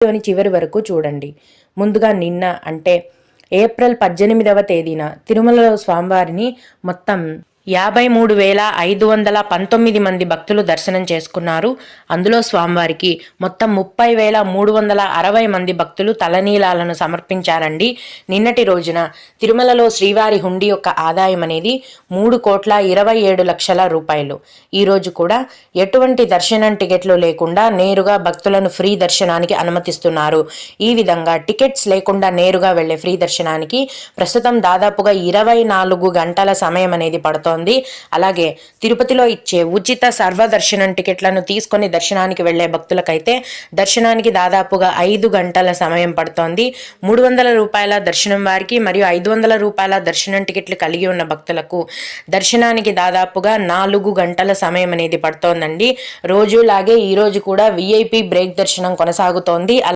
వీడియోని చివరి వరకు చూడండి. ముందుగా నిన్న అంటే ఏప్రిల్ 18వ తేదీన తిరుమలలో స్వామివారిని మొత్తం 53,519 మంది భక్తులు దర్శనం చేసుకున్నారు. అందులో స్వామివారికి మొత్తం 30,360 మంది భక్తులు తలనీలాలను సమర్పించారండి. నిన్నటి రోజున తిరుమలలో శ్రీవారి హుండీ యొక్క ఆదాయం అనేది 3,27,00,000 రూపాయలు. ఈరోజు కూడా ఎటువంటి దర్శనం టికెట్లు లేకుండా నేరుగా భక్తులను ఫ్రీ దర్శనానికి అనుమతిస్తున్నారు. ఈ విధంగా టికెట్స్ లేకుండా నేరుగా వెళ్లే ఫ్రీ దర్శనానికి ప్రస్తుతం దాదాపుగా 24 గంటల సమయం అనేది పడుతోంది. అలాగే తిరుపతిలో ఇచ్చే ఉచిత సర్వదర్శనం టికెట్లను తీసుకొని దర్శనానికి వెళ్లే భక్తులకైతే దర్శనానికి దాదాపుగా 5 గంటల సమయం పడుతోంది. 300 రూపాయల దర్శనం వారికి మరియు 500 రూపాయల దర్శనం టికెట్లు కలిగి ఉన్న భక్తులకు దర్శనానికి దాదాపుగా 4 గంటల సమయం అనేది పడుతోందండి. రోజులాగే ఈ రోజు కూడా VIP బ్రేక్ దర్శనం కొనసాగుతోంది.